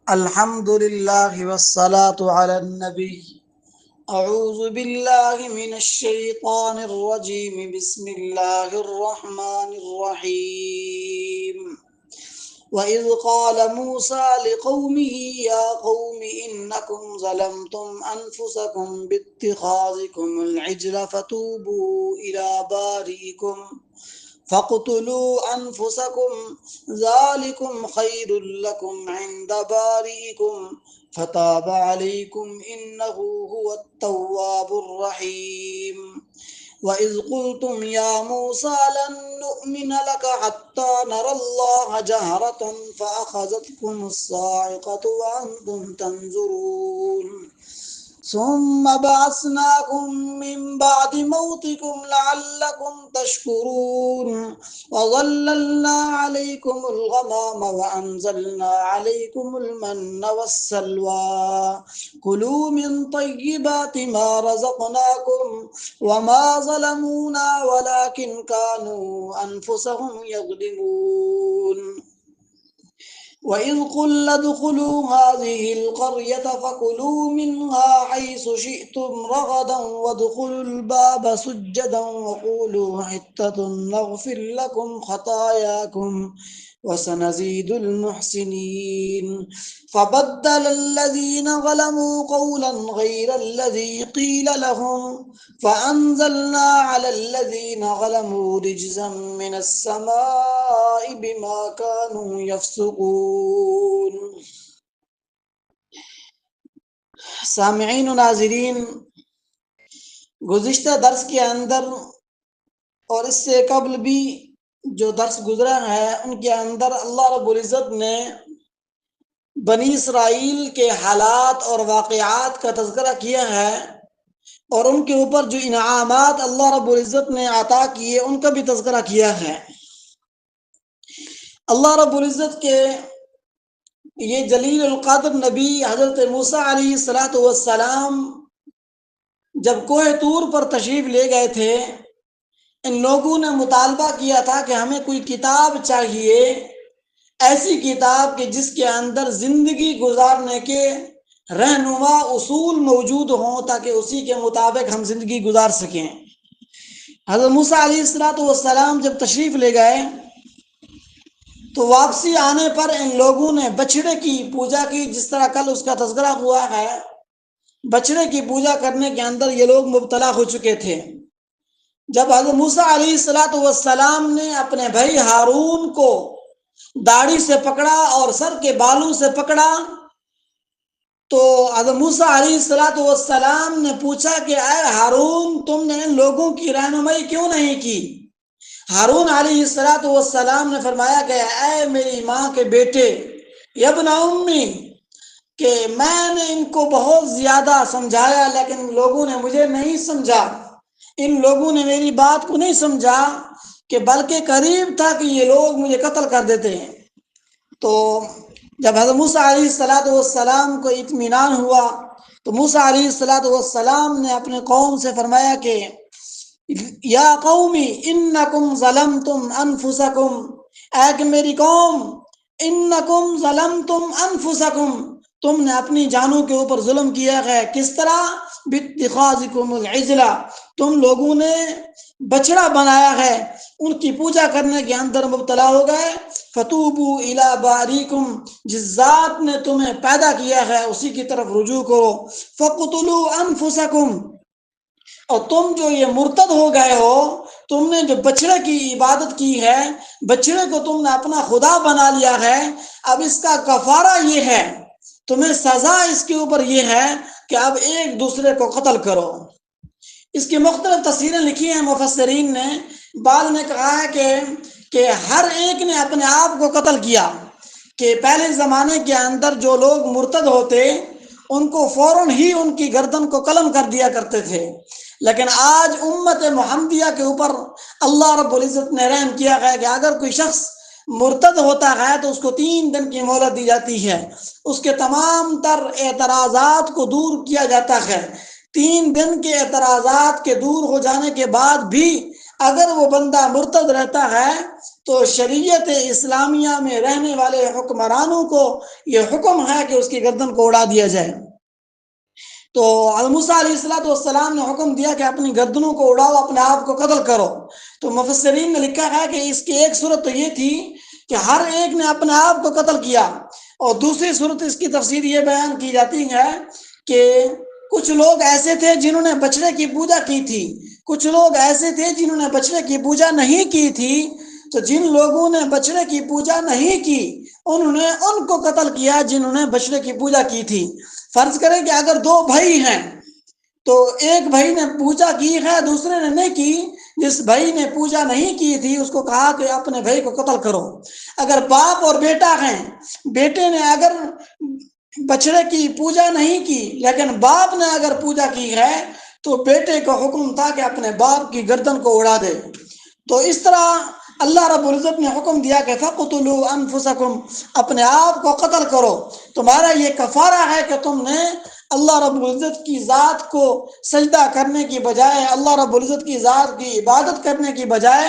الحمد لله والصلاة على النبي. أعوذ بالله من الشيطان الرجيم. بسم الله الرحمن الرحيم. وإذ قال موسى لقومه يا قوم إنكم ظلمتم أنفسكم باتخاذكم العجل فتوبوا إلى بارئكم فاقتلوا أنفسكم ذلكم خير لكم عند بارئكم فتاب عليكم إنه هو التواب الرحيم. وإذ قلتم يا موسى لن نؤمن لك حتى نرى الله جهرة فأخذتكم الصاعقة وأنتم تنظرون ثم بعثناكم من بعد موتكم لعلكم تشكرون وظللنا عليكم الغمام وأنزلنا عليكم المن والسلوى كلوا من طيبات ما رزقناكم وما ظلمونا ولكن كانوا أنفسهم يظلمون. وإذ قلنا ادخلوا هذه القرية فكلوا منها حيث شئتم رغدا وادخلوا الباب سجدا وقولوا حطة نغفر لكم خطاياكم وسنزيد المحسنين. فبدل الذين ظلموا قولا غير الذي قيل لهم فأنزلنا على الذين ظلموا رجزا من السماء بما كانوا يفسقون. سامعین و ناظرین، گزشتہ درس کے اندر اور اس سے قبل بھی جو درس گزرا ہے ان کے اندر اللہ رب العزت نے بنی اسرائیل کے حالات اور واقعات کا تذکرہ کیا ہے اور ان کے اوپر جو انعامات اللہ رب العزت نے عطا کیے ان کا بھی تذکرہ کیا ہے۔ اللہ رب العزت کے یہ جلیل القدر نبی حضرت موسیٰ علیہ السلام جب کوہ طور پر تشریف لے گئے تھے، ان لوگوں نے مطالبہ کیا تھا کہ ہمیں کوئی کتاب چاہیے، ایسی کتاب کہ جس کے اندر زندگی گزارنے کے رہنما اصول موجود ہوں تاکہ اسی کے مطابق ہم زندگی گزار سکیں۔ حضرت موسیٰ علیہ السلام جب تشریف لے گئے تو واپسی آنے پر ان لوگوں نے بچھڑے کی پوجا کی، جس طرح کل اس کا تذکرہ ہوا ہے۔ بچھڑے کی پوجا کرنے کے اندر یہ لوگ مبتلا ہو چکے تھے۔ جب حضرت موسیٰ علیہ السلام نے اپنے بھائی ہارون کو داڑھی سے پکڑا اور سر کے بالوں سے پکڑا تو حضرت موسیٰ علیہ السلام نے پوچھا کہ اے ہارون، تم نے ان لوگوں کی رہنمائی کیوں نہیں کی؟ ہارون علیہ السلام نے فرمایا کہ اے میری ماں کے بیٹے، ابن امی، کہ میں نے ان کو بہت زیادہ سمجھایا لیکن ان لوگوں نے مجھے نہیں سمجھا، ان لوگوں نے میری بات کو نہیں سمجھا کہ بلکہ قریب تھا کہ یہ لوگ مجھے قتل کر دیتے ہیں۔ تو جب حضرت موسیٰ علیہ السلام کو اطمینان ہوا تو موسیٰ علیہ السلام نے اپنے قوم سے فرمایا کہ یا قومی انکم ظلمتم انفسکم، اے کہ میری قوم، انکم ظلمتم انفسکم، تم نے اپنی جانوں کے اوپر ظلم کیا ہے۔ کس طرح؟ باتخاذکم العجل، تم لوگوں نے بچڑا بنایا ہے، ان کی پوجا کرنے کے اندر مبتلا ہو گئے۔ فتوبوا الی باریکم، جس ذات نے تمہیں پیدا کیا ہے اسی کی طرف رجوع کرو۔ فقتلوا انفسکم، اور تم جو یہ مرتد ہو گئے ہو، تم نے جو بچڑے کی عبادت کی ہے، بچڑے کو تم نے اپنا خدا بنا لیا ہے، اب اس کا کفارہ یہ ہے، تمہیں سزا اس کے اوپر یہ ہے کہ اب ایک دوسرے کو قتل کرو۔ اس کی مختلف تفسیریں لکھی ہیں مفسرین نے۔ بعض نے کہا ہے کہ ہر ایک نے اپنے آپ کو قتل کیا، کہ پہلے زمانے کے اندر جو لوگ مرتد ہوتے ان کو فوراً ہی ان کی گردن کو قلم کر دیا کرتے تھے، لیکن آج امت محمدیہ کے اوپر اللہ رب العزت نے رحم کیا ہے کہ اگر کوئی شخص مرتد ہوتا ہے تو اس کو 3 دن کی مہلت دی جاتی ہے، اس کے تمام تر اعتراضات کو دور کیا جاتا ہے۔ 3 دن کے اعتراضات کے دور ہو جانے کے بعد بھی اگر وہ بندہ مرتد رہتا ہے تو شریعت اسلامیہ میں رہنے والے حکمرانوں کو یہ حکم ہے کہ اس کی گردن کو اڑا دیا جائے۔ تو موسیٰ علیہ السلام نے حکم دیا کہ اپنی گردنوں کو اڑاؤ، اپنے آپ کو قتل کرو۔ تو مفسرین نے لکھا ہے کہ اس کی ایک صورت تو یہ تھی کہ ہر ایک نے اپنے آپ کو قتل کیا، اور دوسری صورت اس کی تفسیر یہ بیان کی جاتی ہے کہ کچھ لوگ ایسے تھے جنہوں نے بچڑے کی پوجا کی تھی، کچھ لوگ ایسے تھے جنہوں نے بچڑے کی پوجا نہیں کی تھی۔ تو جن لوگوں نے بچڑے کی پوجا نہیں کی انہوں نے ان کو قتل کیا جنہوں نے بچڑے کی پوجا کی تھی۔ فرض کریں کہ اگر دو بھائی ہیں تو ایک بھائی نے پوجا کی ہے، دوسرے نے نہیں کی، جس بھائی نے پوجا نہیں کی تھی اس کو کہا کہ اپنے بھائی کو قتل کرو۔ اگر باپ اور بیٹا ہیں، بیٹے نے اگر بچڑے کی پوجا نہیں کی لیکن باپ نے اگر پوجا کی ہے تو بیٹے کو حکم تھا کہ اپنے باپ کی گردن کو اڑا دے۔ تو اس طرح اللہ رب العزت نے حکم دیا کہ فَقْتُلُوا أَنفُسَكُمْ، اپنے آپ کو قتل کرو۔ تمہارا یہ کفارہ ہے کہ تم نے اللہ رب العزت کی ذات کو سجدہ کرنے کی بجائے، اللہ رب العزت کی ذات کی عبادت کرنے کی بجائے،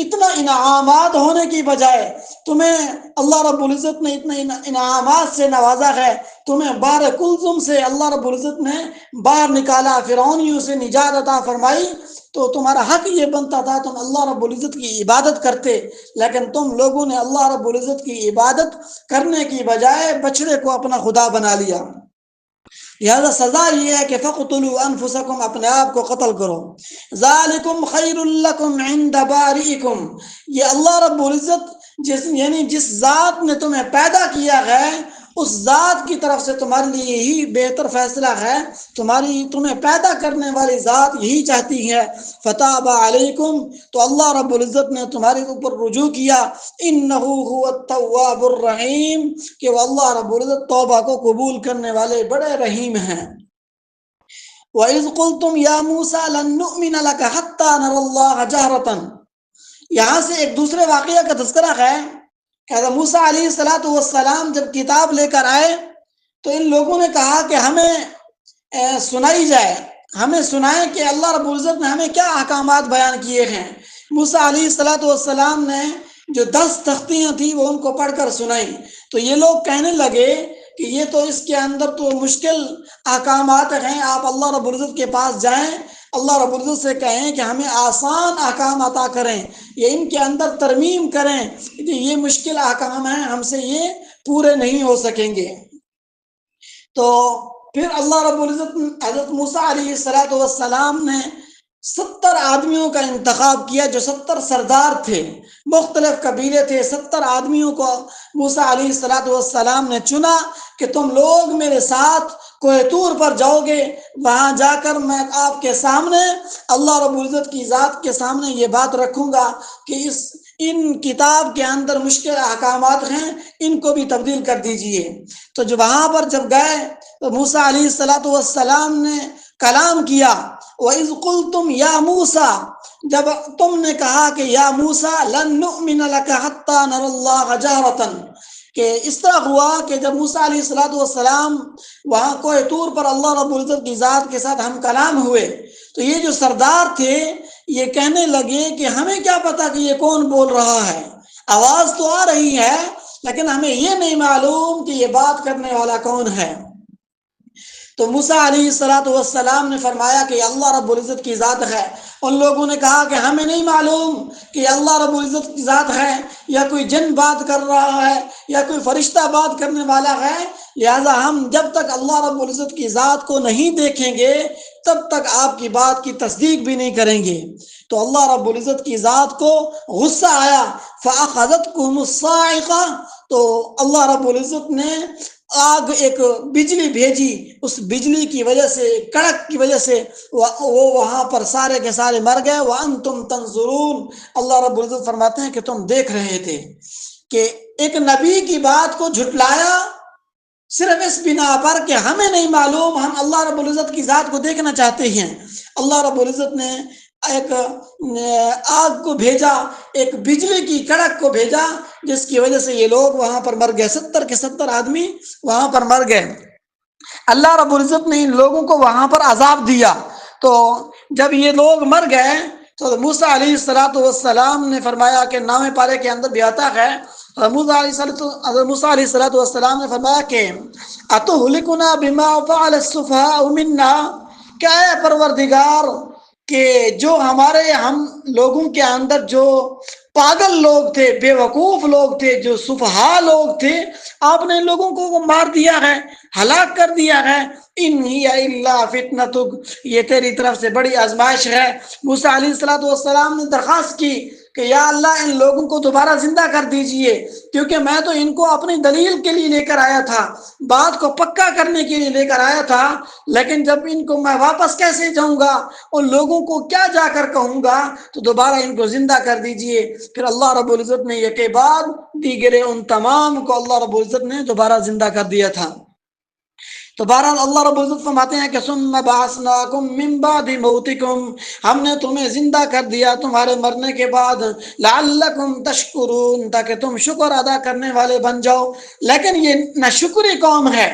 اتنا انعامات ہونے کی بجائے تمہیں اللہ رب العزت نے اتنے انعامات سے نوازا ہے، تمہیں بار کلثم سے اللہ رب العزت نے باہر نکالا، فرعونیوں سے نجات عطا فرمائی، تو تمہارا حق یہ بنتا تھا تم اللہ رب العزت کی عبادت کرتے، لیکن تم لوگوں نے اللہ رب العزت کی عبادت کرنے کی بجائے بچڑے کو اپنا خدا بنا لیا۔ لہذا سزا یہ ہے کہ فَقْتُلُوا أَنفُسَكُمْ، اپنے آپ کو قتل کرو۔ ذَلِكُمْ خَيْرٌ لَكُمْ عِنْدَ بَارِئِكُمْ، یہ اللہ رب العزت جس ذات نے تمہیں پیدا کیا ہے اس ذات کی طرف سے تمہارے لیے یہی بہتر فیصلہ ہے، تمہیں پیدا کرنے والی ذات یہی چاہتی ہے۔ فَتَابَ عَلَيْكُمْ، تو اللہ رب العزت نے تمہارے اوپر رجوع کیا۔ إِنَّهُ هُوَ التَّوَّابُ الرَّحِيمُ، کہ وہ اللہ رب العزت توبہ کو قبول کرنے والے بڑے رحیم ہیں۔ وَإِذْ قُلْتُمْ يَا مُوسَىٰ لَن نُّؤْمِنَ لَكَ حَتَّىٰ نَرَى اللَّهَ جَهْرَةً، یہاں سے ایک دوسرے واقعہ کا تذکرہ ہے کہ حضرت موسیٰ علیہ السلام جب کتاب لے کر آئے تو ان لوگوں نے کہا کہ ہمیں سنائی جائے، ہمیں سنائیں کہ اللہ رب العزت نے ہمیں کیا احکامات بیان کیے ہیں۔ موسیٰ علیہ السلام نے جو 10 تختیاں تھیں وہ ان کو پڑھ کر سنائیں، تو یہ لوگ کہنے لگے کہ یہ تو اس کے اندر تو مشکل احکامات ہیں، آپ اللہ رب العزت کے پاس جائیں، اللہ رب العزت سے کہیں کہ ہمیں آسان احکام عطا کریں، یہ ان کے اندر ترمیم کریں، کہ یہ مشکل احکام ہیں، ہم سے یہ پورے نہیں ہو سکیں گے۔ تو پھر اللہ رب العزت حضرت موسیٰ علیہ السلام نے 70 آدمیوں کا انتخاب کیا، جو 70 سردار تھے، مختلف قبیلے تھے، 70 آدمیوں کو موسیٰ علیہ السلام نے چنا کہ تم لوگ میرے ساتھ کوہ طور پر جاؤ گے، وہاں جا کر میں آپ کے سامنے اللہ رب العزت کی ذات کے سامنے یہ بات رکھوں گا کہ ان کتاب کے اندر مشکل احکامات ہیں، ان کو بھی تبدیل کر دیجئے۔ تو جو وہاں پر جب گئے تو موسیٰ علیہ السلام نے کلام کیا، وَإِذْ قُلْتُمْ يَا مُوسَىٰ، جب تم نے کہا کہ یا موسیٰ لَن نُّؤْمِنَ لَكَ حَتَّىٰ نَرَى اللَّهَ جَهْرَةً، کہ اس طرح ہوا کہ جب موسیٰ علیہ السلام وہاں کوہ طور پر اللہ رب العزت کی ذات کے ساتھ ہم کلام ہوئے، تو یہ جو سردار تھے یہ کہنے لگے کہ ہمیں کیا پتا کہ یہ کون بول رہا ہے، آواز تو آ رہی ہے لیکن ہمیں یہ نہیں معلوم کہ یہ بات کرنے والا کون ہے۔ تو موسیٰ علیہ السلام نے فرمایا کہ اللہ رب العزت کی ذات ہے۔ ان لوگوں نے کہا کہ ہمیں نہیں معلوم کہ اللہ رب العزت کی ذات ہے یا کوئی جن بات کر رہا ہے یا کوئی فرشتہ بات کرنے والا ہے، لہذا ہم جب تک اللہ رب العزت کی ذات کو نہیں دیکھیں گے تب تک آپ کی بات کی تصدیق بھی نہیں کریں گے۔ تو اللہ رب العزت کی ذات کو غصہ آیا، فَأَخَذَتْكُمُ الصَّاعِقَةُ، تو اللہ رب العزت نے آگ، ایک بجلی بھیجی، اس بجلی کی وجہ سے، کڑک کی وجہ سے وہ وہاں پر سارے کے سارے مر گئے۔ وَأَنْتُمْ تَنْظُرُونَ، اللہ رب العزت فرماتے ہیں کہ تم دیکھ رہے تھے کہ ایک نبی کی بات کو جھٹلایا صرف اس بنا پر کہ ہمیں نہیں معلوم، ہم اللہ رب العزت کی ذات کو دیکھنا چاہتے ہیں۔ اللہ رب العزت نے ایک آگ کو بھیجا، ایک بجلی کی کڑک کو بھیجا، جس کی وجہ سے یہ لوگ وہاں پر مر گئے، 70 کے 70 آدمی وہاں پر مر گئے۔ اللہ رب العزت نے ان لوگوں کو وہاں پر عذاب دیا۔ تو جب یہ لوگ مر گئے تو حضرت موسیٰ علیہ السلام نے فرمایا کہ 9ویں پارے کے اندر بھی آتا ہے، حضرت موسیٰ علیہ السلام نے فرمایا کہ اتہلکنا بما فعل السفہاء منا، کیا ہے پروردگار کہ جو ہم لوگوں کے اندر جو پاگل لوگ تھے، بے وقوف لوگ تھے، جو سفہاء لوگ تھے، آپ نے ان لوگوں کو مار دیا ہے، ہلاک کر دیا ہے۔ ان ہی الا فتنتک، یہ تیری طرف سے بڑی آزمائش ہے۔ موسیٰ علیہ السلام نے درخواست کی کہ یا اللہ ان لوگوں کو دوبارہ زندہ کر دیجئے، کیونکہ میں تو ان کو اپنی دلیل کے لیے لے کر آیا تھا، بات کو پکا کرنے کے لیے لے کر آیا تھا، لیکن جب ان کو میں واپس کیسے جاؤں گا، ان لوگوں کو کیا جا کر کہوں گا، تو دوبارہ ان کو زندہ کر دیجئے۔ پھر اللہ رب العزت نے یہ کے بعد دیگرے ان تمام کو اللہ رب العزت نے دوبارہ زندہ کر دیا تھا۔ تو بہرحال اللہ رب العزت فرماتے ہیں کہ ثم بعثناکم من بعد موتکم، ہم نے تمہیں زندہ کر دیا تمہارے مرنے کے بعد، لعلکم تشکرون، تاکہ تم شکر ادا کرنے والے بن جاؤ۔ لیکن یہ ناشکری قوم ہے،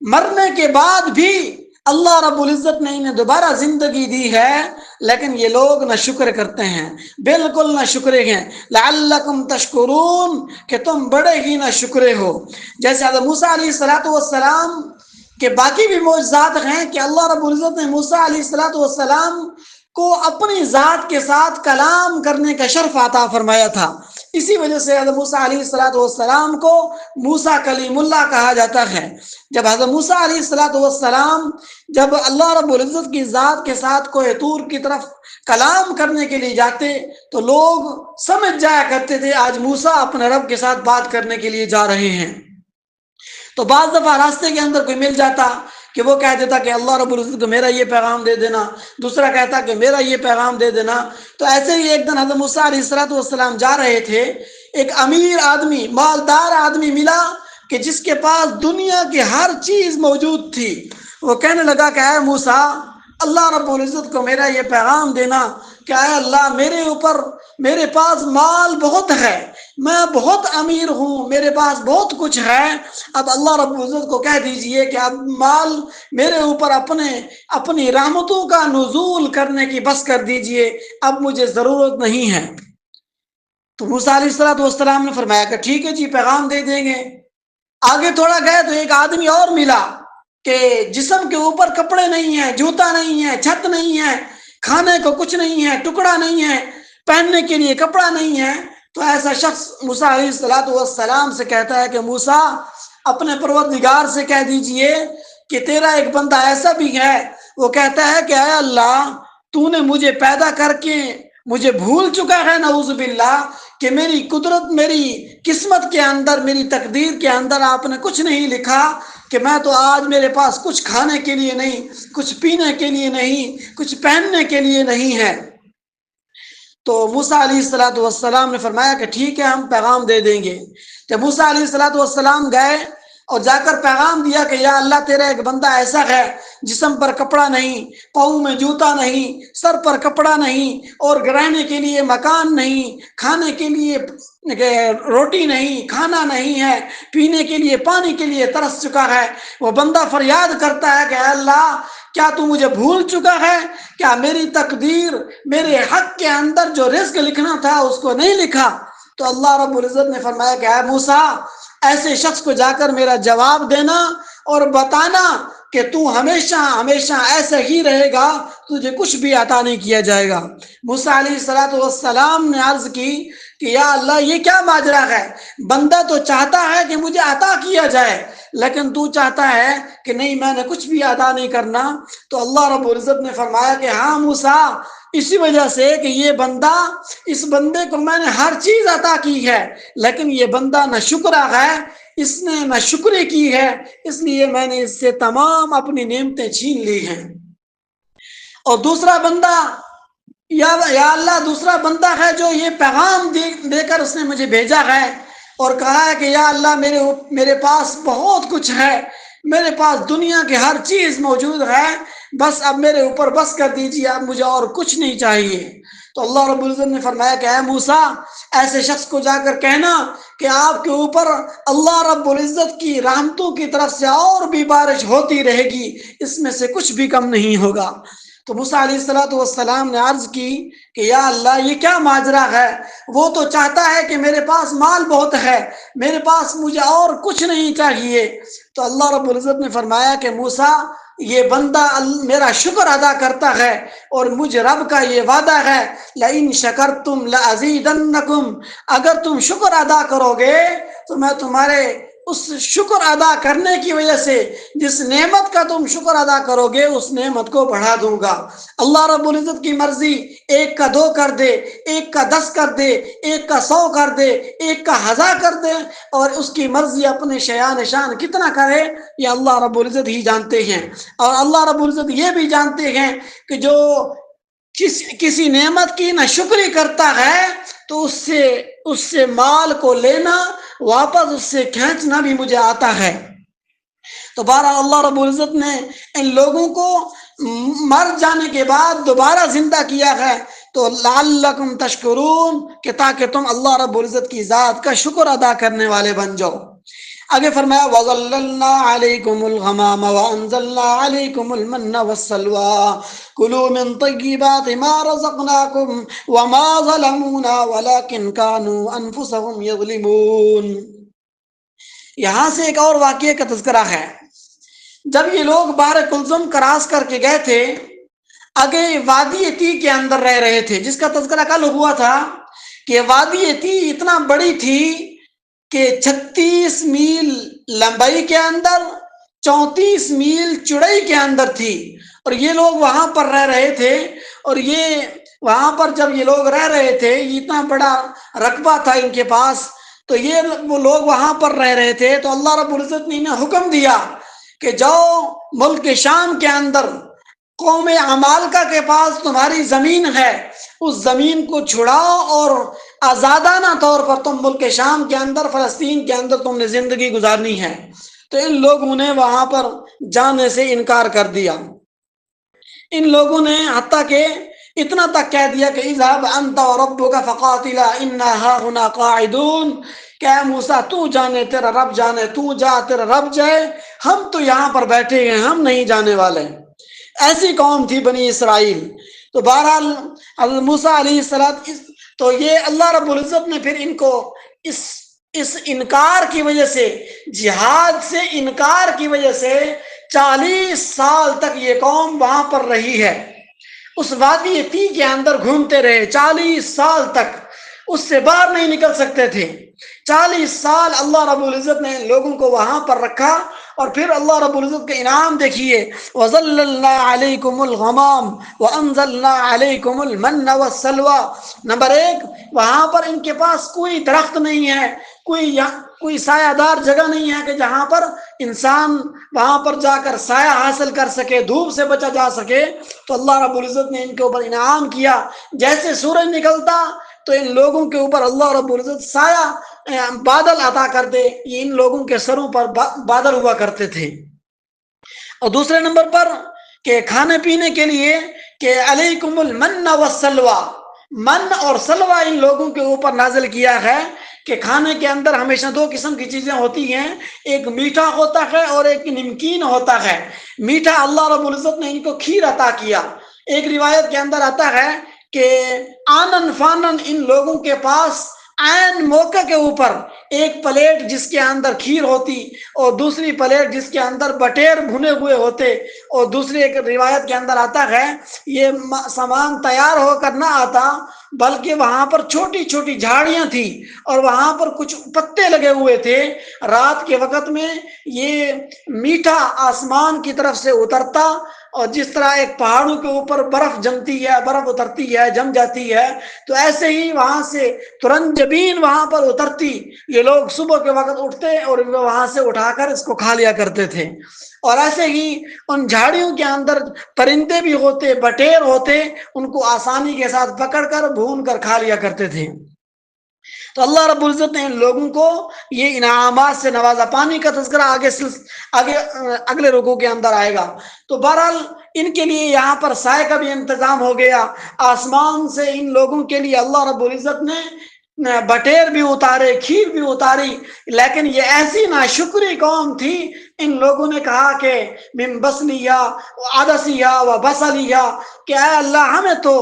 مرنے کے بعد بھی اللہ رب العزت نے انہیں دوبارہ زندگی دی ہے، لیکن یہ لوگ نہ شکر کرتے ہیں، بالکل نہ شکرے ہیں۔ لعلکم تشکرون، کہ تم بڑے ہی نہ شکرے ہو۔ جیسے حضرت موسیٰ علیہ السلام کے باقی بھی معجزات ہیں کہ اللہ رب العزت نے موسیٰ علیہ السلام کو اپنی ذات کے ساتھ کلام کرنے کا شرف عطا فرمایا تھا، اسی وجہ سے حضرت موسیٰ علیہ السلام کو موسیٰ کلیم اللہ کہا جاتا ہے۔ جب حضرت موسیٰ علیہ السلام جب اللہ رب العزت کی ذات کے ساتھ کوہ طور کی طرف کلام کرنے کے لیے جاتے تو لوگ سمجھ جایا کرتے تھے آج موسیٰ اپنے رب کے ساتھ بات کرنے کے لیے جا رہے ہیں۔ تو بعض دفعہ راستے کے اندر کوئی مل جاتا کہ وہ کہہ دیتا کہ اللہ رب العزت کو میرا یہ پیغام دے دینا، دوسرا کہتا کہ میرا یہ پیغام دے دینا۔ تو ایسے ہی ایک دن حضرت موسیٰ علیہ السلام جا رہے تھے، ایک امیر آدمی، مالدار آدمی ملا کہ جس کے پاس دنیا کی ہر چیز موجود تھی۔ وہ کہنے لگا کہ اے موسیٰ، اللہ رب العزت کو میرا یہ پیغام دینا کہ اے اللہ میرے پاس مال بہت ہے، میں بہت امیر ہوں، میرے پاس بہت کچھ ہے، اب اللہ رب العزت کو کہہ دیجئے کہ اب مال میرے اوپر اپنی رحمتوں کا نزول کرنے کی بس کر دیجئے، اب مجھے ضرورت نہیں ہے۔ تو موسیٰ علیہ السلام نے فرمایا کہ ٹھیک ہے جی، پیغام دے دیں گے۔ آگے تھوڑا گئے تو ایک آدمی اور ملا کہ جسم کے اوپر کپڑے نہیں ہیں، جوتا نہیں ہے، چھت نہیں ہے، کھانے کو کچھ نہیں ہے، ٹکڑا نہیں ہے، پہننے کے لیے کپڑا نہیں ہے۔ تو ایسا شخص موسیٰ علیہ السلام سے کہتا ہے کہ موسیٰ، اپنے پروردگار سے کہہ دیجئے کہ تیرا ایک بندہ ایسا بھی ہے، وہ کہتا ہے کہ اے اللہ، تو نے مجھے پیدا کر کے مجھے بھول چکا ہے، نعوذ باللہ، کہ میری قدرت، میری قسمت کے اندر، میری تقدیر کے اندر آپ نے کچھ نہیں لکھا کہ میں تو آج میرے پاس کچھ کھانے کے لیے نہیں، کچھ پینے کے لیے نہیں، کچھ پہننے کے لیے نہیں ہے۔ تو موسیٰ علیہ السلام نے فرمایا کہ ٹھیک ہے، ہم پیغام دے دیں گے۔ جب موسیٰ علیہ السلام گئے اور جا کر پیغام دیا کہ یا اللہ، تیرا ایک بندہ ایسا ہے جسم پر کپڑا نہیں، پاؤں میں جوتا نہیں، سر پر کپڑا نہیں، اور رہنے کے لیے مکان نہیں، کھانے کے لیے روٹی نہیں، کھانا نہیں ہے، پینے کے لیے پانی کے لیے ترس چکا ہے۔ وہ بندہ فریاد کرتا ہے کہ اے اللہ، کیا تو مجھے بھول چکا ہے؟ کیا میری تقدیر، میرے حق کے اندر جو رزق لکھنا تھا اس کو نہیں لکھا؟ تو اللہ رب العزت نے فرمایا کہ اے موسیٰ، ایسے شخص کو جا کر میرا جواب دینا اور بتانا کہ تو ہمیشہ ہمیشہ ایسا ہی رہے گا، تجھے کچھ بھی عطا نہیں کیا جائے گا۔ موسیٰ علیہ السلام نے عرض کی کہ یا اللہ، یہ کیا ماجرا ہے؟ بندہ تو چاہتا ہے کہ مجھے عطا کیا جائے، لیکن تو چاہتا ہے کہ نہیں، میں نے کچھ بھی عطا نہیں کرنا۔ تو اللہ رب العزت نے فرمایا کہ ہاں موسیٰ، اسی وجہ سے کہ یہ بندہ، اس بندے کو میں نے ہر چیز عطا کی ہے، لیکن یہ بندہ نہ شکرا ہے، اس نے نہ شکرے کی ہے، اس لیے میں نے اس سے تمام اپنی نعمتیں چھین لی ہیں۔ اور دوسرا بندہ، یا اللہ، دوسرا بندہ ہے جو یہ پیغام دے کر اس نے مجھے بھیجا ہے اور کہا ہے کہ یا اللہ، میرے پاس بہت کچھ ہے، میرے پاس دنیا کی ہر چیز موجود ہے، بس اب میرے اوپر بس کر دیجیے، اب مجھے اور کچھ نہیں چاہیے۔ تو اللہ رب العزت نے فرمایا کہ اے موسیٰ، ایسے شخص کو جا کر کہنا کہ آپ کے اوپر اللہ رب العزت کی رحمتوں کی طرف سے اور بھی بارش ہوتی رہے گی، اس میں سے کچھ بھی کم نہیں ہوگا۔ تو موسیٰ علیہ السلام نے عرض کی کہ یا اللہ یہ کیا ماجرا ہے، وہ تو چاہتا ہے کہ میرے پاس مال بہت ہے، میرے پاس مجھے اور کچھ نہیں چاہیے۔ تو اللہ رب العزت نے فرمایا کہ موسیٰ یہ بندہ میرا شکر ادا کرتا ہے اور مجھ رب کا یہ وعدہ ہے لَإِن شَكَرْتُمْ لَأَزِيدَنَّكُمْ، اگر تم شکر ادا کرو گے تو میں تمہارے اس شکر ادا کرنے کی وجہ سے جس نعمت کا تم شکر ادا کرو گے اس نعمت کو بڑھا دوں گا۔ اللہ رب العزت کی مرضی ایک کا 2 کر دے، ایک کا 10 کر دے، ایک کا 100 کر دے، ایک کا 1000 کر دے، اور اس کی مرضی اپنے شیان شان کتنا کرے یہ اللہ رب العزت ہی جانتے ہیں۔ اور اللہ رب العزت یہ بھی جانتے ہیں کہ جو کسی نعمت کی نہ شکری کرتا ہے تو اس سے مال کو لینا واپس اس سے کھینچنا بھی مجھے آتا ہے۔ تو بہرحال اللہ رب العزت نے ان لوگوں کو مر جانے کے بعد دوبارہ زندہ کیا ہے تو لعلکم تشکرون، کہ تاکہ تم اللہ رب العزت کی ذات کا شکر ادا کرنے والے بن جاؤ۔ آگے فرمایا وَظَلَّلْنَا عَلَيْكُمُ الْغَمَامَ وَأَنزَلْنَا عَلَيْكُمُ الْمَنَّ وَالسَّلْوَىٰ كُلُوا مِن طَيِّبَاتِ مَا رَزَقْنَاكُمْ وَمَا ظَلَمُونَا وَلَٰكِن كَانُوا أَنفُسَهُمْ يَظْلِمُونَ۔ یہاں سے ایک اور واقعے کا تذکرہ ہے۔ جب یہ لوگ بحر کلثم کراس کر کے گئے تھے، آگے وادی تی کے اندر رہ رہے تھے، جس کا تذکرہ کل ہوا تھا کہ وادی تی اتنا بڑی تھی کہ 36 میل لمبائی کے اندر 34 میل چوڑائی کے اندر تھی، اور یہ لوگ وہاں پر رہ رہے تھے۔ اور یہ وہاں پر جب یہ لوگ رہ رہے تھے، اتنا بڑا رقبہ تھا ان کے پاس، تو وہ لوگ وہاں پر رہ رہے تھے۔ تو اللہ رب العزت نے انہیں حکم دیا کہ جاؤ ملک شام کے اندر قوم عمالقہ کے پاس تمہاری زمین ہے، اس زمین کو چھڑاؤ اور آزادانہ طور پر تم ملک شام کے اندر، فلسطین کے اندر تم نے زندگی گزارنی ہے۔ تو ان لوگوں نے وہاں پر جانے سے انکار کر دیا۔ ان لوگوں نے حتیٰ کہ اتنا تک کہہ دیا کہ اذهب انت وربك فقاتلا انا هاهنا قاعدون، کہ اے موسیٰ تو جانے تیرا رب جانے، تو جا تیرا رب جائے، ہم تو یہاں پر بیٹھے ہیں، ہم نہیں جانے والے۔ ایسی قوم تھی بنی اسرائیل۔ تو بہرحال حضرت موسیٰ علیہ السلام، تو یہ اللہ رب العزت نے پھر ان کو اس انکار کی وجہ سے، جہاد سے انکار کی وجہ سے 40 سال تک یہ قوم وہاں پر رہی ہے، اس وادی تی کے اندر گھومتے رہے 40 سال تک، اس سے باہر نہیں نکل سکتے تھے۔ 40 سال اللہ رب العزت نے لوگوں کو وہاں پر رکھا، اور پھر اللہ رب العزت کے انعام دیکھیے وَظَلَّلْنَا عَلَيْكُمُ الْغَمَامَ وَأَنزَلْنَا عَلَيْكُمُ الْمَنَّ وَالسَّلْوَىٰ۔ نمبر 1، وہاں پر ان کے پاس کوئی درخت نہیں ہے، کوئی سایہ دار جگہ نہیں ہے کہ جہاں پر انسان وہاں پر جا کر سایہ حاصل کر سکے، دھوپ سے بچا جا سکے۔ تو اللہ رب العزت نے ان کے اوپر انعام کیا، جیسے سورج نکلتا تو ان لوگوں کے اوپر اللہ رب العزت سایہ بادل عطا کر دے، یہ ان لوگوں کے سروں پر بادل ہوا کرتے تھے۔ اور دوسرے نمبر پر کہ کھانے پینے کے لیے کہ علیکم المن والسلوى، من اور سلوہ ان لوگوں کے اوپر نازل کیا ہے کہ کھانے کے اندر ہمیشہ 2 قسم کی چیزیں ہوتی ہیں، ایک میٹھا ہوتا ہے اور ایک نمکین ہوتا ہے۔ میٹھا اللہ رب العزت نے ان کو کھیر عطا کیا۔ ایک روایت کے اندر آتا ہے کہ آنن فانن ان لوگوں کے پاس عین موقع کے اوپر ایک پلیٹ جس کے اندر کھیر ہوتی، اور دوسری پلیٹ جس کے اندر بٹیر بھنے ہوئے ہوتے، اور دوسری ایک روایت کے اندر آتا ہے یہ سامان تیار ہو کر نہ آتا بلکہ وہاں پر چھوٹی چھوٹی جھاڑیاں تھی اور وہاں پر کچھ پتے لگے ہوئے تھے۔ رات کے وقت میں یہ میٹھا آسمان کی طرف سے اترتا، اور جس طرح ایک پہاڑوں کے اوپر برف جمتی ہے، برف اترتی ہے، جم جاتی ہے، تو ایسے ہی وہاں سے ترنجبین وہاں پر اترتی، یہ لوگ صبح کے وقت اٹھتے اور وہاں سے اٹھا کر اس کو کھا لیا کرتے تھے۔ اور ایسے ہی ان جھاڑیوں کے اندر پرندے بھی ہوتے، بٹیر ہوتے، ان کو آسانی کے ساتھ پکڑ کر بھون کر کھا لیا کرتے تھے۔ تو اللہ رب العزت نے ان لوگوں کو یہ انعامات سے نوازا۔ پانی کا تذکرہ آگے اگلے رکوع کے اندر آئے گا۔ تو بہرحال ان کے لیے یہاں پر سائے کا بھی انتظام ہو گیا، آسمان سے ان لوگوں کے لیے اللہ رب العزت نے بٹیر بھی اتارے، کھیر بھی اتاری، لیکن یہ ایسی ناشکری قوم تھی، ان لوگوں نے کہا کہ من بسلیہ عدسیہ و بسلیہ کہ اے اللہ ہمیں تو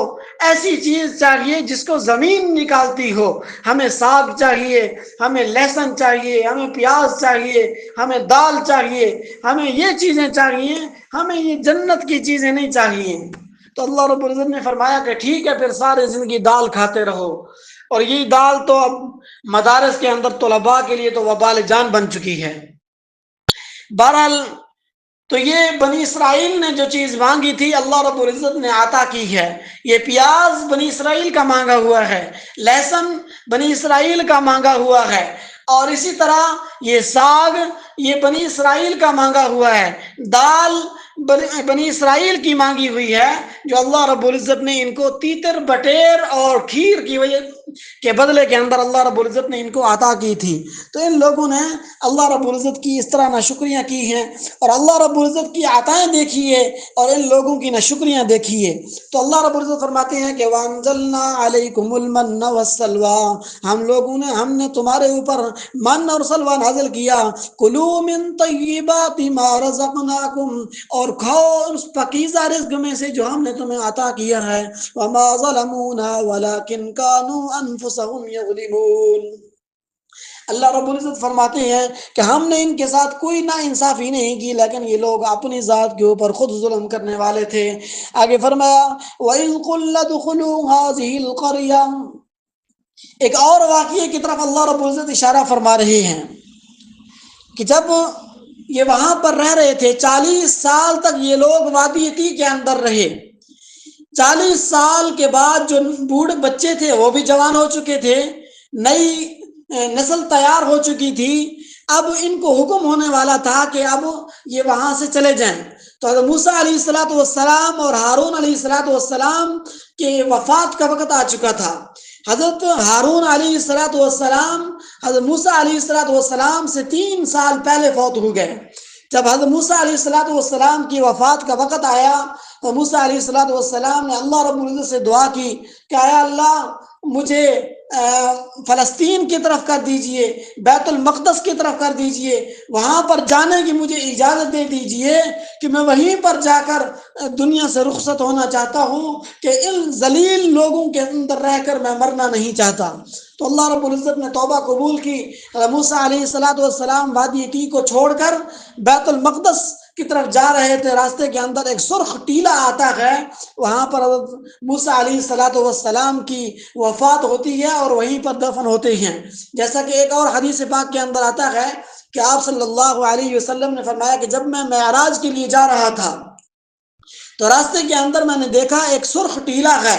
ایسی چیز چاہیے جس کو زمین نکالتی ہو، ہمیں ساگ چاہیے، ہمیں لہسن چاہیے، ہمیں پیاز چاہیے، ہمیں دال چاہیے، ہمیں یہ چیزیں چاہیے، ہمیں یہ جنت کی چیزیں نہیں چاہیے۔ تو اللہ رب العزت نے فرمایا کہ ٹھیک ہے، پھر ساری زندگی دال کھاتے رہو، اور یہ دال تو اب مدارس کے اندر طلباء کے لیے تو وبال جان بن چکی ہے۔ بہرحال تو یہ بنی اسرائیل نے جو چیز مانگی تھی اللہ رب العزت نے عطا کی ہے۔ یہ پیاز بنی اسرائیل کا مانگا ہوا ہے، لہسن بنی اسرائیل کا مانگا ہوا ہے، اور اسی طرح یہ ساگ یہ بنی اسرائیل کا مانگا ہوا ہے، دال بنی اسرائیل کی مانگی ہوئی ہے، جو اللہ رب العزت نے ان کو تیتر بٹیر اور کھیر کی وجہ کے بدلے کے اندر اللہ رب العزت نے ان کو عطا کی تھی۔ تو ان لوگوں نے اللہ رب العزت کی اس طرح ناشکریاں کی ہیں، اور اللہ رب العزت کی عطائیں دیکھیے اور ان لوگوں کی ناشکریاں دیکھیے۔ تو اللہ رب العزت فرماتے ہیں کہ وَأَنزَلْنَا عَلَيْكُمُ الْمَنَّ وَالسَّلْوَىٰ ہم نے تمہارے اوپر من اور سلوہ نازل کیا، کُلُوا مِن طَیِّبَاتِ مَا رَزَقْنَاکُمْ اور کھاؤ اس پاکیزہ رزق میں سے جو ہم نے تمہیں عطا کیا ہے، وَمَا ظَلَمُونَا وَلَٰكِن كَانُوا أَنفُسَهُمْ يَظْلِمُونَ۔ اللہ رب العزت فرماتے ہیں کہ ہم نے ان کے ساتھ کوئی نا انصافی نہیں کی، لیکن یہ لوگ اپنی ذات کے اوپر خود ظلم کرنے والے تھے۔ آگے فرمایا وَإِذْ قُلْنَا ادْخُلُوا هَٰذِهِ الْقَرْيَةَ ایک اور واقعے کی طرف اللہ رب العزت اشارہ فرما رہے ہیں کہ جب یہ وہاں پر رہ رہے تھے 40 سال تک یہ لوگ وادی طی کے اندر رہے، 40 سال کے بعد جو بوڑھے بچے تھے وہ بھی جوان ہو چکے تھے، نئی نسل تیار ہو چکی تھی، اب ان کو حکم ہونے والا تھا کہ اب یہ وہاں سے چلے جائیں۔ تو حضرت موسیٰ علیہ السلام اور ہارون علیہ السلام کے وفات کا وقت آ چکا تھا۔ حضرت ہارون علیہ السلام حضرت موسیٰ علیہ السلام سے 3 سال پہلے فوت ہو گئے۔ جب حضرت موسیٰ علیہ السلام کی وفات کا وقت آیا تو موسیٰ علیہ السلام نے اللہ رب العزت سے دعا کی کہ اے اللہ مجھے فلسطین کی طرف کر دیجئے، بیت المقدس کی طرف کر دیجئے، وہاں پر جانے کی مجھے اجازت دے دیجئے کہ میں وہیں پر جا کر دنیا سے رخصت ہونا چاہتا ہوں، کہ ان ذلیل لوگوں کے اندر رہ کر میں مرنا نہیں چاہتا۔ تو اللہ رب العزت نے توبہ قبول کی۔ موسیٰ علیہ السلام وادی طی کو چھوڑ کر بیت المقدس کی طرف جا رہے تھے، راستے کے اندر ایک سرخ ٹیلا آتا ہے، وہاں پر موسیٰ علیہ السلام کی وفات ہوتی ہے اور وہیں پر دفن ہوتے ہیں۔ جیسا کہ ایک اور حدیث پاک کے اندر آتا ہے کہ آپ صلی اللہ علیہ وسلم نے فرمایا کہ جب میں معراج کے لیے جا رہا تھا تو راستے کے اندر میں نے دیکھا ایک سرخ ٹیلا ہے،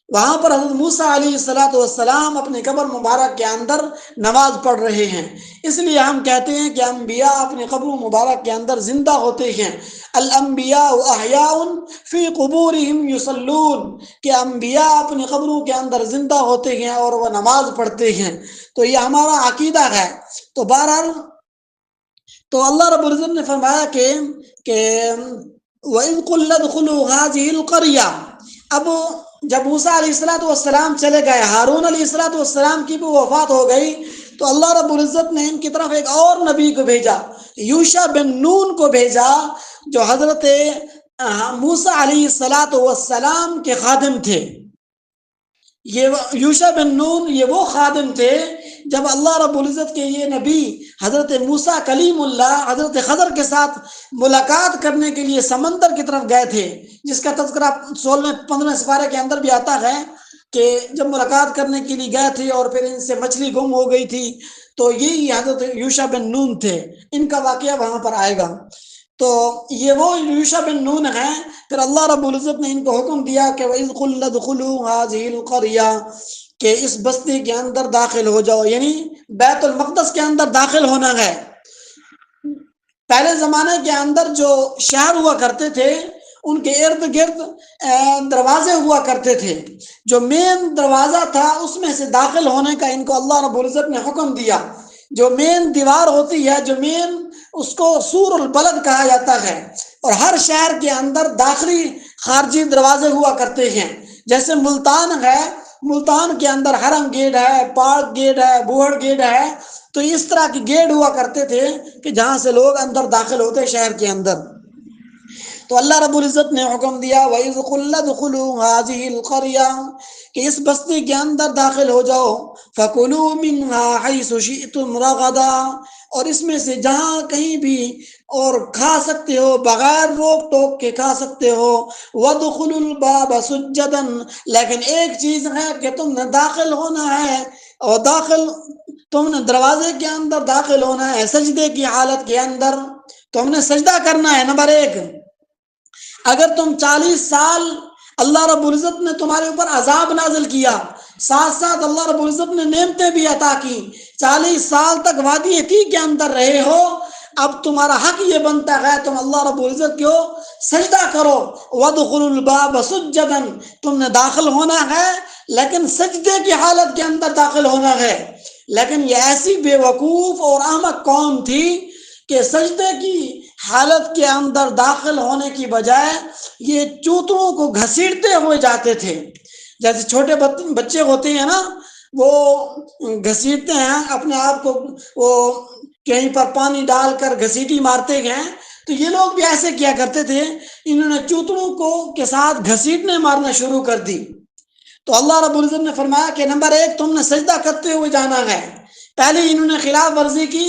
وہاں پر حضرت موسیٰ علیہ السلام اپنی قبر مبارک کے اندر نماز پڑھ رہے ہیں۔ اس لیے ہم کہتے ہیں کہ انبیاء اپنی قبر مبارک کے اندر زندہ ہوتے ہیں۔ الانبیاء احیاء فی قبورہم یصلون کہ انبیاء اپنی قبروں کے اندر زندہ ہوتے ہیں اور وہ نماز پڑھتے ہیں۔ تو یہ ہمارا عقیدہ ہے۔ تو بہرحال تو اللہ رب العزت نے فرمایا کہ وَإِذْ قُلْنَا ادْخُلُوا هَٰذِهِ الْقَرْيَةَ اب جب موسیٰ علیہ السلام چلے گئے، ہارون علیہ السلام کی بھی وفات ہو گئی، تو اللہ رب العزت نے ان کی طرف ایک اور نبی کو بھیجا، یوشع بن نون کو بھیجا، جو حضرت موسیٰ علیہ السلام کے خادم تھے۔ یہ یوشع بن نون یہ وہ خادم تھے جب اللہ رب العزت کے یہ نبی حضرت موسیٰ کلیم اللہ حضرت خضر کے ساتھ ملاقات کرنے کے لیے سمندر کی طرف گئے تھے، جس کا تذکرہ 16-15 سپارے کے اندر بھی آتا ہے کہ جب ملاقات کرنے کے لیے گئے تھے اور پھر ان سے مچھلی گم ہو گئی تھی، تو یہی حضرت یوشع بن نون تھے، ان کا واقعہ وہاں پر آئے گا۔ تو یہ وہ یوشع بن نون ہیں۔ پھر اللہ رب العزت نے ان کو حکم دیا کہ وَإِذْ قُلْنَا ادْخُلُوا هَٰذِهِ الْقَرْيَةَ کہ اس بستی کے اندر داخل ہو جاؤ، یعنی بیت المقدس کے اندر داخل ہونا ہے۔ پہلے زمانے کے اندر جو شہر ہوا کرتے تھے ان کے ارد گرد دروازے ہوا کرتے تھے، جو مین دروازہ تھا اس میں سے داخل ہونے کا ان کو اللہ رب العزت نے حکم دیا۔ جو مین دیوار ہوتی ہے، جو مین اس کو سور البلد کہا جاتا ہے، اور ہر شہر کے اندر داخلی خارجی دروازے ہوا کرتے ہیں۔ جیسے ملتان ہے، ملتان کے اندر حرم گیٹ ہے، پارک گیٹ ہے، بوہڑ گیٹ ہے، تو اس طرح کے گیٹ ہوا کرتے تھے کہ جہاں سے لوگ اندر داخل ہوتے شہر کے اندر۔ تو اللہ رب العزت نے حکم دیا وَإِذْ قُلْنَا ادْخُلُوا هَٰذِهِ الْقَرْيَةَ کہ اس بستی کے اندر داخل ہو جاؤ، فَكُلُوا مِنْهَا حَيْثُ شِئْتُمْ رَغَدًا اور اس میں سے جہاں کہیں بھی اور کھا سکتے ہو، بغیر روک ٹوک کے کھا سکتے ہو، وَادْخُلُوا الْبَابَ سُجَّدًا لیکن ایک چیز ہے کہ تم نے داخل ہونا ہے، اور تم نے دروازے کے اندر داخل ہونا ہے سجدے کی حالت کے اندر، تم نے سجدہ کرنا ہے۔ نمبر ایک، اگر تم 40 سال اللہ رب العزت نے تمہارے اوپر عذاب نازل کیا، ساتھ ساتھ اللہ رب العزت نے نعمتیں بھی عطا کی، 40 سال تک وادی عتیق کے اندر رہے ہو، اب تمہارا حق یہ بنتا ہے تم اللہ رب العزت کو سجدہ کرو۔ وَادْخُلُوا الْبَابَ سُجَّدًا تم نے داخل ہونا ہے لیکن سجدے کی حالت کے اندر داخل ہونا ہے۔ لیکن یہ ایسی بے وقوف اور احمق قوم تھی کہ سجدے کی حالت کے اندر داخل ہونے کی بجائے یہ چوتوں کو گھسیٹتے ہوئے جاتے تھے۔ جیسے چھوٹے بچے ہوتے ہیں نا، وہ گھسیٹتے ہیں اپنے آپ کو، وہ کہیں پر پانی ڈال کر گھسیٹی مارتے ہیں، تو یہ لوگ بھی ایسے کیا کرتے تھے، انہوں نے چوتوں کو کے ساتھ گھسیٹنے مارنا شروع کر دی۔ تو اللہ رب العزت نے فرمایا کہ نمبر ایک تم نے سجدہ کرتے ہوئے جانا ہے۔ پہلے انہوں نے خلاف ورزی کی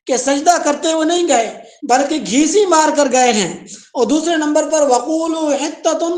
کہ سجدہ کرتے ہوئے نہیں گئے بلکہ گھیسی مار کر گئے ہیں۔ اور دوسرے نمبر پر وَقُولُوا حِطَّةٌ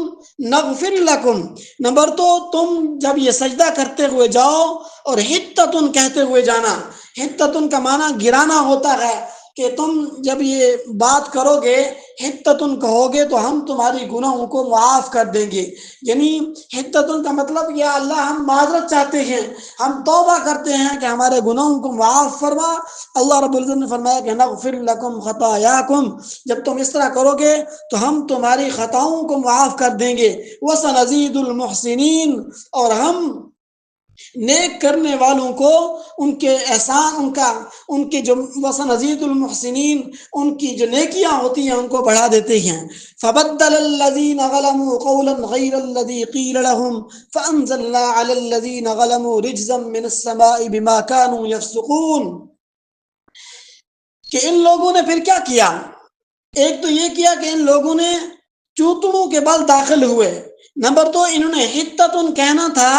نَغْفِرْ لَكُمْ نمبر تو تم جب یہ سجدہ کرتے ہوئے جاؤ اور حِطَّةٌ کہتے ہوئے جانا، حِطَّةٌ کا معنی گرانا ہوتا ہے کہ تم جب یہ بات کرو گے، حِطَّةٌ کہو گے تو ہم تمہاری گناہوں کو معاف کر دیں گے، یعنی حِطَّةٌ کا مطلب یا اللہ ہم معذرت چاہتے ہیں، ہم توبہ کرتے ہیں کہ ہمارے گناہوں کو معاف فرما۔ اللہ رب العزت نے فرمایا کہ نغفر لکم خطایاکم جب تم اس طرح کرو گے تو ہم تمہاری خطاؤں کو معاف کر دیں گے، وَسَنَزِيدُ الْمُحْسِنِينَ اور ہم نیک کرنے والوں کو ان کے احسان ان کے جو وسنزید المحسنین ان کی جو نیکیاں ہوتی ہیں ان کو بڑھا دیتے ہیں۔ فبدل الذین ظلموا قولا غیر الذی قیل لهم فانزلنا علی الذین ظلموا رجزا من السماء بما كانوا یفسقون کہ ان لوگوں نے پھر کیا کیا؟ ایک تو یہ کیا کہ ان لوگوں نے چوتڑوں کے بل داخل ہوئے۔ نمبر دو، انہوں نے حتتن کہنا تھا،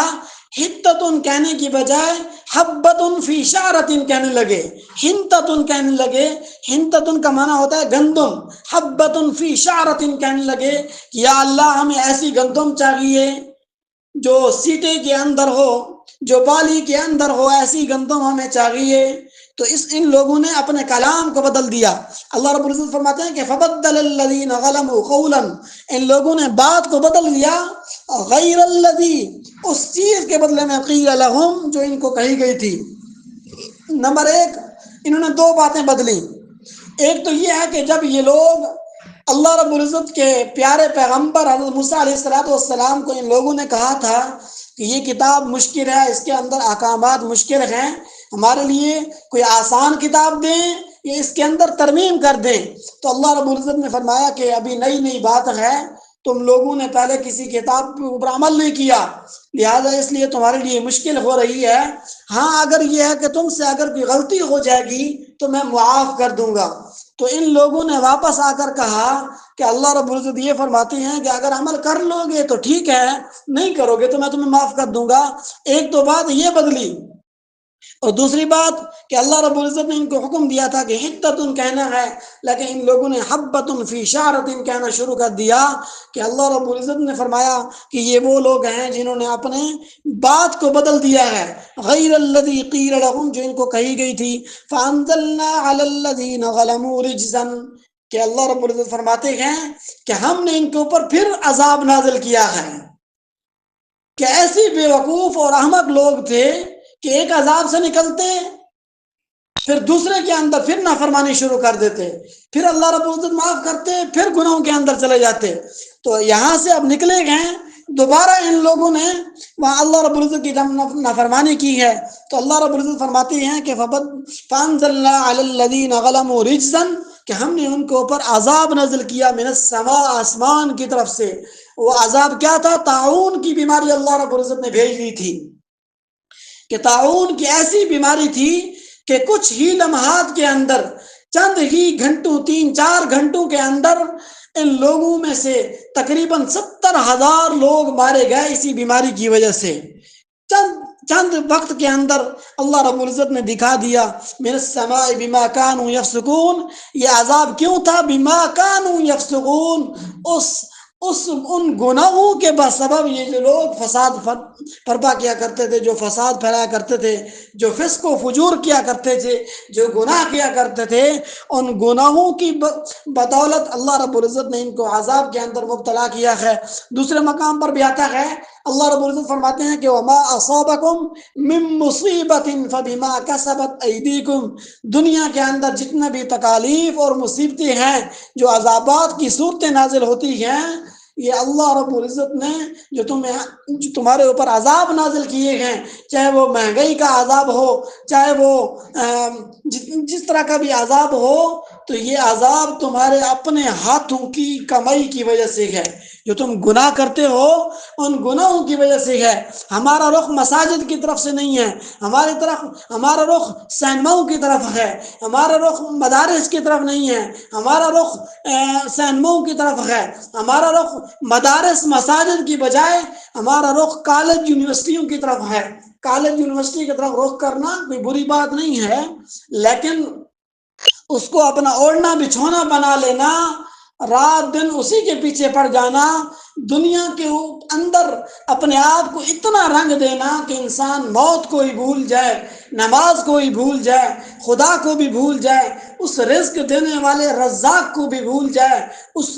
حتتن کہنے کی بجائے حبتن فی شعرتن کہنے لگے، ہنتتن کہنے لگے۔ ہنتتن کا معنی ہوتا ہے گندم، حبتن فی شعرتن کہنے لگے کہ یا اللہ ہمیں ایسی گندم چاہیے جو سیٹے کے اندر ہو، جو بالی کے اندر ہو، ایسی گندم ہمیں چاہیے۔ تو ان لوگوں نے اپنے کلام کو بدل دیا۔ اللہ رب العزت فرماتے ہیں کہ فبدل الذین ظلموا قولا ان لوگوں نے بات کو بدل دیا غیر الذی اس چیز کے بدلے میں قیل لہم جو ان کو کہی گئی تھی۔ نمبر ایک، انہوں نے دو باتیں بدلی۔ ایک تو یہ ہے کہ جب یہ لوگ اللہ رب العزت کے پیارے پیغمبر حضرت موسیٰ علیہ السلام کو ان لوگوں نے کہا تھا کہ یہ کتاب مشکل ہے، اس کے اندر احکامات مشکل ہیں، ہمارے لیے کوئی آسان کتاب دیں یا اس کے اندر ترمیم کر دیں، تو اللہ رب العزت نے فرمایا کہ ابھی نئی بات ہے، تم لوگوں نے پہلے کسی کتاب کے اوپر عمل نہیں کیا، لہذا اس لیے تمہارے لیے مشکل ہو رہی ہے۔ ہاں اگر یہ ہے کہ تم سے اگر کوئی غلطی ہو جائے گی تو میں معاف کر دوں گا۔ تو ان لوگوں نے واپس آ کر کہا کہ اللہ رب العزت یہ فرماتے ہیں کہ اگر عمل کر لو گے تو ٹھیک ہے، نہیں کرو گے تو میں تمہیں معاف کر دوں گا۔ ایک تو بات یہ بدلی، اور دوسری بات کہ اللہ رب العزت نے ان کو حکم دیا تھا کہ حتتن کہنا ہے، لیکن ان لوگوں نے حبتن فی شعرتن کہنا شروع کر دیا کہ اللہ رب العزت نے فرمایا کہ یہ وہ لوگ ہیں جنہوں نے اپنے بات کو بدل دیا ہے، غیر الذی قیل لہم جو ان کو کہی گئی تھی، فانزلنا علی الذین ظلموا رجزا کہ اللہ رب العزت فرماتے ہیں کہ ہم نے ان کے اوپر پھر عذاب نازل کیا ہے۔ کہ ایسی بے وقوف اور احمق لوگ تھے کہ ایک عذاب سے نکلتے پھر دوسرے کے اندر پھر نافرمانی شروع کر دیتے، پھر اللہ رب العزت معاف کرتے، پھر گناہوں کے اندر چلے جاتے۔ تو یہاں سے اب نکلے گئے، دوبارہ ان لوگوں نے وہاں اللہ رب العزت کی نافرمانی کی ہے، تو اللہ رب العزت فرماتے ہیں کہ فانزلنا علی الذین ظلموا رجزا کہ ہم نے ان کے اوپر عذاب نازل کیا من السماء آسمان کی طرف سے، وہ عذاب کیا تھا؟ طاعون کی بیماری اللہ رب العزت نے بھیج دی تھی، کہ طاعون کی ایسی بیماری تھی کہ کچھ ہی لمحات کے اندر، چند ہی گھنٹوں، 3-4 گھنٹوں کے اندر ان لوگوں میں سے تقریباً 70,000 لوگ مارے گئے اسی بیماری کی وجہ سے۔ چند وقت کے اندر اللہ رب العزت نے دکھا دیا، من السماء بما كانوا يفسقون، یہ عذاب کیوں تھا؟ بما كانوا يفسقون، ان گناہوں کے سبب یہ جو لوگ فساد برپا کیا کرتے تھے، جو فساد پھیلایا کرتے تھے، جو فسق و فجور کیا کرتے تھے، جو گناہ کیا کرتے تھے، ان گناہوں کی بدولت اللہ رب العزت نے ان کو عذاب کے اندر مبتلا کیا ہے۔ دوسرے مقام پر بھی آتا ہے، اللہ رب العزت فرماتے ہیں کہ وما اصابکم من مصیبت فبما کسبت ایدیکم، دنیا کے اندر جتنے بھی تکالیف اور مصیبتیں ہیں، جو عذابات کی صورتیں نازل ہوتی ہیں، یہ اللہ رب العزت نے جو تمہارے اوپر عذاب نازل کیے ہیں، چاہے وہ مہنگائی کا عذاب ہو، چاہے وہ جس طرح کا بھی عذاب ہو، تو یہ عذاب تمہارے اپنے ہاتھوں کی کمائی کی وجہ سے ہے، جو تم گناہ کرتے ہو ان گناہوں کی وجہ سے ہے۔ ہمارا رخ مساجد کی طرف سے نہیں ہے، ہمارا رخ سینماؤں کی طرف ہے، ہمارا رخ مدارس کی طرف نہیں ہے، ہمارا رخ سینماؤں کی طرف ہے، ہمارا رخ مدارس مساجد کی بجائے ہمارا رخ کالج یونیورسٹیوں کی طرف ہے۔ کالج یونیورسٹی کی طرف رخ کرنا کوئی بری بات نہیں ہے، لیکن اس کو اپنا اوڑھنا بچھونا بنا لینا، رات دن اسی کے پیچھے پڑ جانا، دنیا کے اندر اپنے آپ کو اتنا رنگ دینا کہ انسان موت کو ہی بھول جائے، نماز کو ہی بھول جائے، خدا کو بھی بھول جائے، اس رزق دینے والے رزاق کو بھی بھول جائے، اس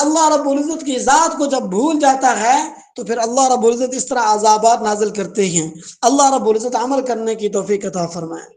اللہ رب العزت کی ذات کو جب بھول جاتا ہے تو پھر اللہ رب العزت اس طرح عذابات نازل کرتے ہیں۔ اللہ رب العزت عمل کرنے کی توفیق عطا فرمائے۔